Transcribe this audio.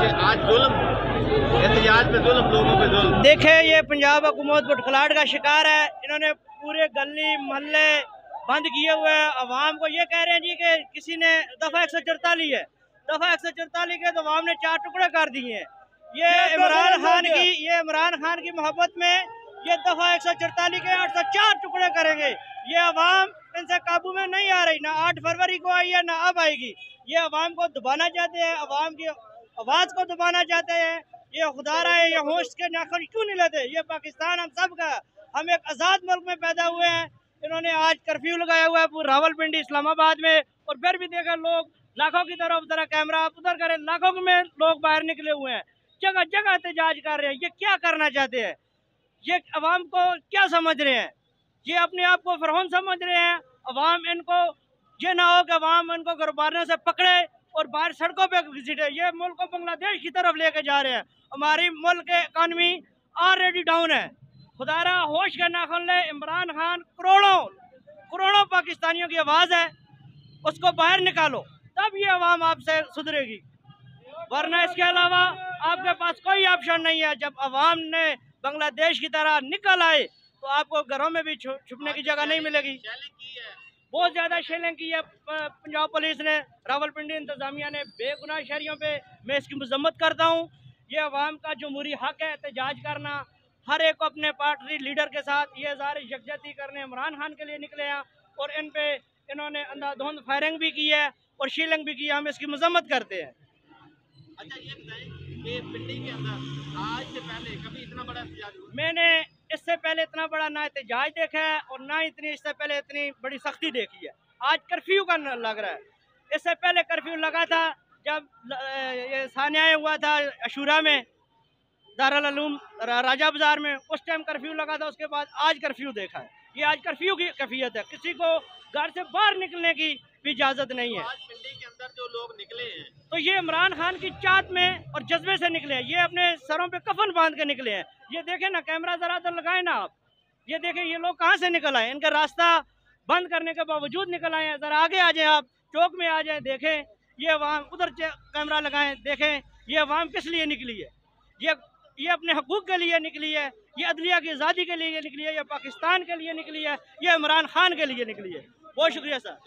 कि आज जुल्म, एहतजाज पे जुल्म, लोगों पे जुल्म। देखे ये पंजाब हुकूमत बुटखलाहट का शिकार है। इन्होंने पूरे गली मोहल्ले बंद किए हुए हैं। अवाम को ये कह रहे हैं जी कि किसी ने दफा 144 है, दफा 144 के तो अवाम ने 4 टुकड़े कर दिए हैं। ये इमरान खान की मोहब्बत में ये दफा 144 के 804 टुकड़े करेंगे। ये अवाम इनसे काबू में नहीं आ रही, ना 8 फरवरी को आई है ना अब आएगी। ये अवाम को दबाना चाहते हैं, अवाम की आवाज को दबाना चाहते हैं। ये खुदा रहा है, ये होश के नाखुन क्यों नहीं लेते? ये पाकिस्तान हम सब का, हम एक आज़ाद मुल्क में पैदा हुए हैं। इन्होंने आज कर्फ्यू लगाया हुआ है पूरे रावलपिंडी इस्लामाबाद में, और फिर भी देखा लोग लाखों की तरफ, जरा कैमरा आप उधर करें, लाखों में लोग बाहर निकले हुए हैं, जगह जगह एहतजाज कर रहे हैं। ये क्या करना चाहते हैं? ये अवाम को क्या समझ रहे हैं? ये अपने आप को फरहौन समझ रहे हैं। अवाम इनको ये ना हो कि अवाम इनको गरबाने से पकड़े और बाहर सड़कों पे घसीटे। ये मुल्क को बांग्लादेश की तरफ लेके जा रहे हैं। हमारी मुल्क की इकानमी ऑलरेडी डाउन है। खुदारा होश का नाखुन ले। इमरान खान करोड़ों पाकिस्तानियों की आवाज़ है, उसको बाहर निकालो, तब ये अवाम आपसे सुधरेगी, वरना इसके अलावा आपके पास कोई ऑप्शन नहीं है। जब अवाम ने बांग्लादेश की तरह निकल आए तो आपको घरों में भी छुपने की जगह नहीं मिलेगी। बहुत ज़्यादा शेलिंग की है पंजाब पुलिस ने, रावलपिंडी इंतजामिया ने बेगुनाह शहरियों पे। मैं इसकी मजम्मत करता हूँ। ये अवाम का जमहूरी हक है एहतजाज करना, हर एक को अपने पार्टी लीडर के साथ ये ज़ाहिर यकजहती करने इमरान खान के लिए निकले हैं, और इन पे इन्होंने अंधाधुंध फायरिंग भी की है और शीलिंग भी की है। हम इसकी मजम्मत करते हैं। अच्छा, ये बताएं कि पिंडी के अंदर आज से पहले कभी इतना बड़ा एहतजाज हुआ? मैंने इससे पहले इतना बड़ा ना एहतजाज देखा है और ना इतनी इससे पहले इतनी बड़ी सख्ती देखी है। आज कर्फ्यू का लग रहा है। इससे पहले कर्फ्यू लगा था जब ये सान्याय हुआ था अशूरा में, दारुल उलूम राजा बाजार में, उस टाइम कर्फ्यू लगा था। उसके बाद आज कर्फ्यू देखा है। ये आज कर्फ्यू की कैफियत है। किसी को घर से बाहर निकलने की भी इजाज़त नहीं है। आज पिंडी के अंदर जो लोग निकले हैं तो ये इमरान खान की चाहत में और जज्बे से निकले हैं। ये अपने सरों पे कफन बांध के निकले हैं। ये देखें ना, कैमरा जरा तो लगाए ना आप, ये देखें ये लोग कहाँ से निकल आए। इनका रास्ता बंद करने के बावजूद निकल आए हैं। जरा आगे आ जाए, आप चौक में आ जाए, देखें ये अवाम, उधर कैमरा लगाएं, देखें ये अवाम किस लिए निकली है। ये अपने हकूक के लिए निकली है, ये अदलिया की आज़ादी के लिए निकली है, ये पाकिस्तान के लिए निकली है, ये इमरान खान के लिए निकली है। बहुत शुक्रिया सर।